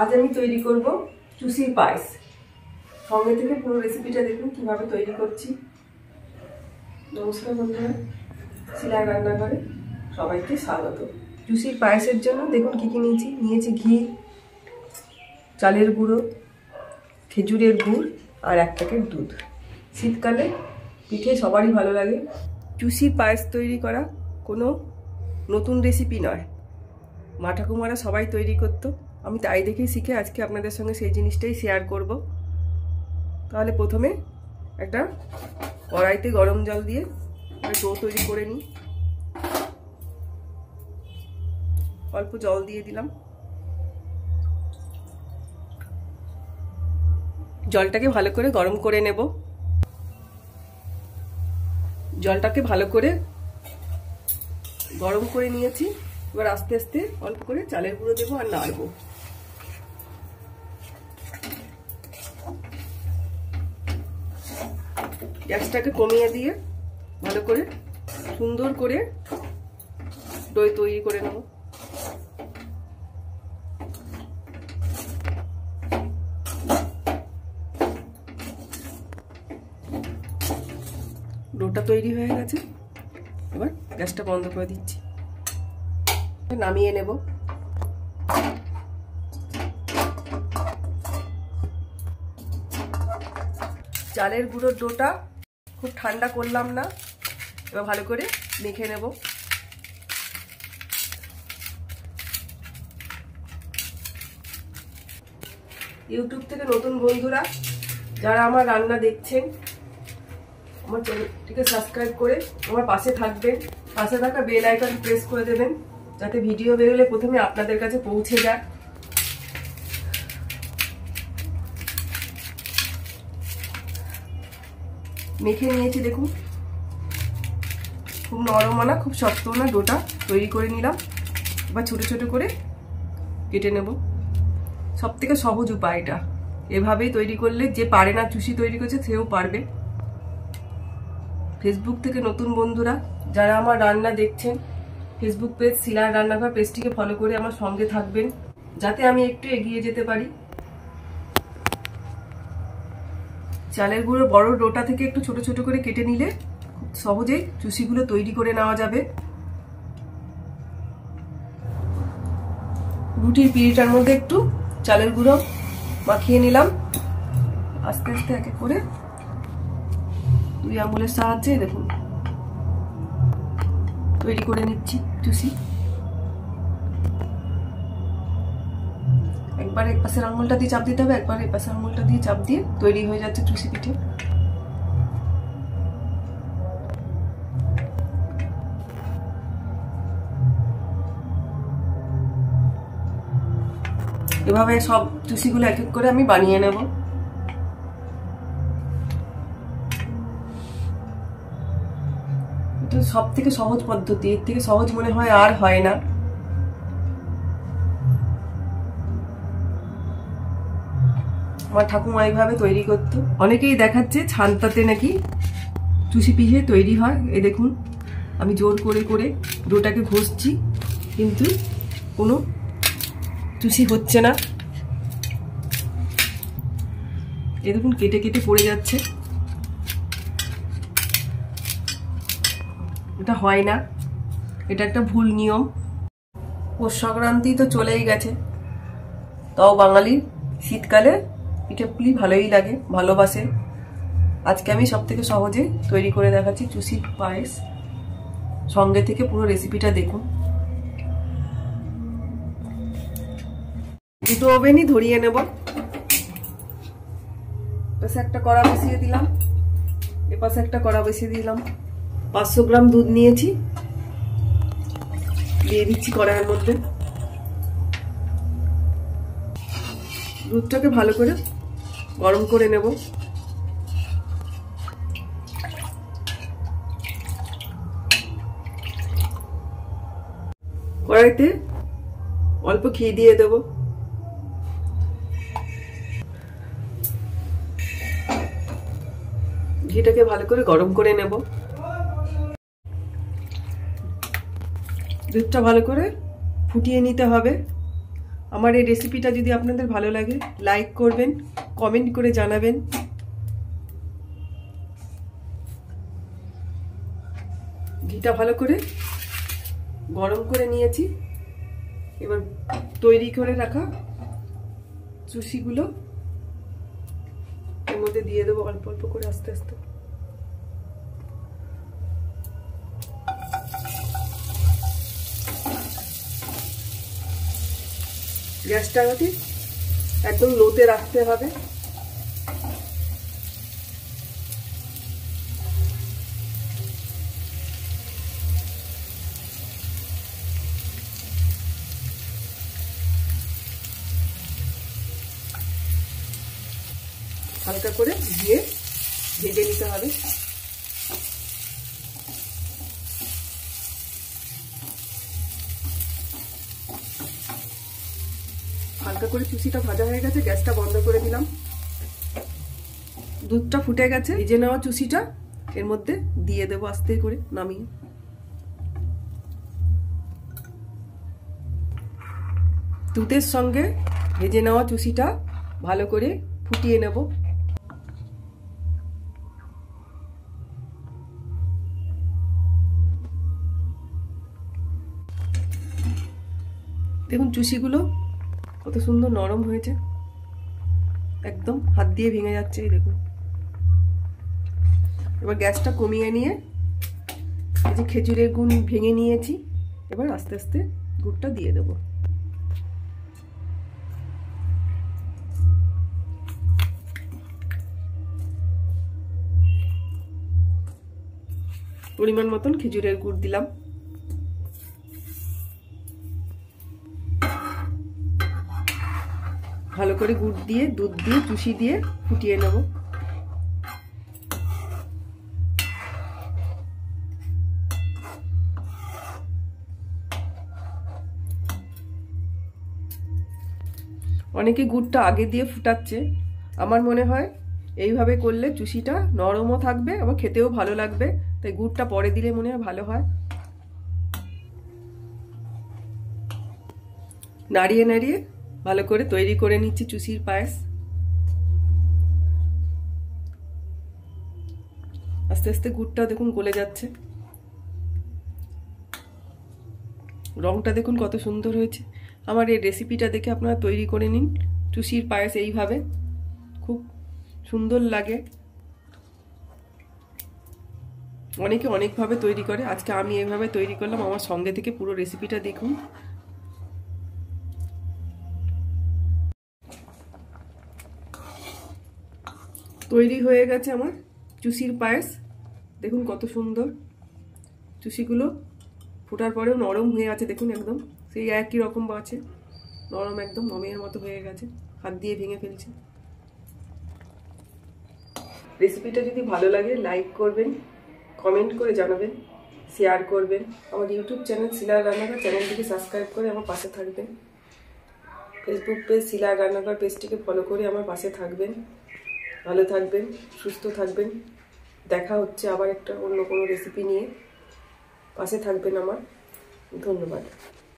আজ আমি তৈরি করব চুষির পায়েস। সঙ্গে থেকে পুরো রেসিপিটা দেখুন কিভাবে তৈরি করছি। নমস্কার বন্ধুরা, শিলার রান্নাঘরে সবাইকে স্বাগত। চুষির পায়েসের জন্য দেখুন কী কী নিয়েছি ঘি, চালের গুঁড়ো, খেজুরের গুড় আর 1 প্যাকেট দুধ। শীতকালে পিঠে সবারই ভালো লাগে। চুষির পায়েস তৈরি করা কোনো নতুন রেসিপি নয়, মা ঠাকুমারা সবাই তৈরি করতো। আমি তাই দেখেই শিখে আজকে আপনাদের সঙ্গে সেই জিনিসটাই শেয়ার করব। তাহলে প্রথমে একটা কড়াইতে গরম জল দিয়ে ডো তৈরি করে নিই। অল্প জল দিয়ে দিলাম। জলটাকে ভালো করে গরম করে নেব। জলটাকে ভালো করে গরম করে নিয়েছি। এবার আস্তে আস্তে অল্প করে চালের গুঁড়ো দেবো আর নাড়বো। গ্যাসটাকে কমিয়ে দিয়ে ভালো করে সুন্দর করে দই তৈরি করে নেব। ডোটা তৈরি হয়ে গেছে। এবার গ্যাসটা বন্ধ করে দিচ্ছি, নামিয়ে নেব। চালের গুঁড়োর ডোটা খুব ঠান্ডা করলাম না, এবার ভালো করে মেখে নেব। ইউটিউব থেকে নতুন বন্ধুরা যারা আমার রান্না দেখছেন, আমার চ্যানেলটিকে সাবস্ক্রাইব করে আমার পাশে থাকবেন। পাশে থাকা বেল আইকন প্রেস করে দেবেন যাতে ভিডিও বেরোলে প্রথমে আপনাদের কাছে পৌঁছে যায়। মেখে নিয়েছি দেখুন, খুব নরম না খুব শক্ত না, ডোটা তৈরি করে নিলাম। এবার ছোট ছোট করে কেটে নেব। সবথেকে সহজ উপায় এটা, এভাবেই তৈরি করলে যে পারে না চুষি তৈরি করছে সেও পারবে। ফেসবুক থেকে নতুন বন্ধুরা যারা আমার রান্না দেখছেন, ফেসবুক পেজ শিলার রান্নাঘর পেজটিকে ফলো করে আমার সঙ্গে থাকবেন যাতে আমি একটু এগিয়ে যেতে পারি। চালের গুঁড়ো বড় ডোটা থেকে একটু ছোট ছোট করে কেটে নিলে খুব সহজেই চুষিগুলো তৈরি করে নেওয়া যাবে। রুটির পিঁড়িটার মধ্যে একটু চালের গুঁড়ো মাখিয়ে নিলাম। আস্তে আস্তে এক এক করে 2 আঙুলের সাহায্যে দেখুন তৈরি করে নিচ্ছি চুষি। একবার এক পাশের আঙুলটা দিয়ে চাপ দিতে হবে, একবার এই পাশের আঙুলটা দিয়ে চাপ দিয়ে তৈরি হয়ে যাচ্ছে চুষি পিঠে। এভাবে সব চুষিগুলো এক এক করে আমি বানিয়ে নেব। এটা সব থেকে সহজ পদ্ধতি, এর থেকে সহজ মনে হয় আর হয় না। আমার ঠাকুমা এইভাবে তৈরি করতো। অনেকেই দেখাচ্ছে ছান্তাতে নাকি চুষি পিঠে তৈরি হয়। এই দেখুন আমি জোর করে করে ডোটাকে ঘষছি, কিন্তু কোনো চুষি হচ্ছে না। এই দেখুন কেটে কেটে পড়ে যাচ্ছে। এটা হয় না, এটা একটা ভুল নিয়ম। পৌষ সংক্রান্তি তো চলেই গেছে, তাও বাঙালির শীতকালে পিঠেপুলি ভালোই লাগে, ভালোবাসে। আজকে আমি সব থেকে সহজে তৈরি করে দেখাচ্ছি চুষির পায়েস। সঙ্গে থেকে পুরো রেসিপিটা দেখুন। দুটো ওভেনই ধরিয়ে নেব। এপাশে একটা কড়া বসিয়ে দিলাম, এপাশে একটা কড়া বসিয়ে দিলাম। 500 গ্রাম দুধ নিয়েছি, দিয়ে দিচ্ছি কড়াইয়ের মধ্যে। দুধটাকে ভালো করে গরম করে নেব। কড়াইতে অল্প ঘি দিয়ে দেব। ঘিটাকে ভালো করে গরম করে নেব। দুধটা ভালো করে ফুটিয়ে নিতে হবে। আমার এই রেসিপিটা যদি আপনাদের ভালো লাগে লাইক করবেন, কমেন্ট করে জানাবেন। ঘিটা ভালো করে গরম করে নিয়েছি। এবার তৈরি করে রাখা চুষিগুলো এর মধ্যে দিয়ে দেবো অল্প অল্প করে আস্তে আস্তে। গ্যাসটাকে একদম লোতে রাখতে হবে। হালকা করে দিয়ে ভেজে নিতে হবে। হালকা করে চুষিটা ভাজা হয়ে গেছে, গ্যাসটা বন্ধ করে দিলাম। দুধটা ফুটে গেছে, ভেজে নেওয়া চুষিটা এর মধ্যে দিয়ে দেবো আস্তে করে নামিয়ে। দুধের সঙ্গে ভেজে নেওয়া চুষিটা ভালো করে ফুটিয়ে নেব। দেখুন চুষিগুলো কত সুন্দর নরম হয়েছে, একদম হাত দিয়ে ভেঙে যাচ্ছে। এই দেখুন। এবার গ্যাসটা কমিয়ে নিয়ে এই যে খেজুরের গুড় ভেঙে নিয়েছি, এবার আস্তে আস্তে গুড়টা দিয়ে দেব। পরিমাণ মতন খেজুরের গুড় দিলাম। ভালো করে গুড় দিয়ে দুধ দিয়ে চুষি দিয়ে ফুটিয়ে নেব। অনেকে গুড়টা আগে দিয়ে ফুটাচ্ছে, আমার মনে হয় এইভাবে করলে চুষিটা নরমও থাকবে আবার খেতেও ভালো লাগবে, তাই গুড়টা পরে দিলে মনে হয় ভালো হয়। নাড়িয়ে নাড়িয়ে ভালো করে তৈরি করে নিচ্ছি চুষির পায়েস। আস্তে আস্তে গুড়টা দেখুন গলে যাচ্ছে, রংটা দেখুন কত সুন্দর হয়েছে। আমার এই রেসিপিটা দেখে আপনারা তৈরি করে নিন চুষির পায়েস, এইভাবে খুব সুন্দর লাগে। অনেকে অনেকভাবে তৈরি করে, আজকে আমি এইভাবে তৈরি করলাম। আমার সঙ্গে থেকে পুরো রেসিপিটা দেখুন। তৈরি হয়ে গেছে আমার চুষির পায়েস, দেখুন কত সুন্দর। চুষিগুলো ফোটার পরেও নরম হয়ে আছে, দেখুন একদম সেই একই রকম আছে, নরম একদম মমের মতো হয়ে গেছে, হাত দিয়ে ভেঙে ফেলছে। রেসিপিটা যদি ভালো লাগে লাইক করবেন, কমেন্ট করে জানাবেন, শেয়ার করবেন। আমার ইউটিউব চ্যানেল শিলার রান্নাঘর চ্যানেলটিকে সাবস্ক্রাইব করে আমার পাশে থাকবেন। ফেসবুক পেজ শিলার রান্নাঘর পেজটিকে ফলো করে আমার পাশে থাকবেন। ভালো থাকবেন, সুস্থ থাকবেন। দেখা হচ্ছে আবার একটা অন্য কোনো রেসিপি নিয়ে। পাশে থাকবেন আমার। ধন্যবাদ।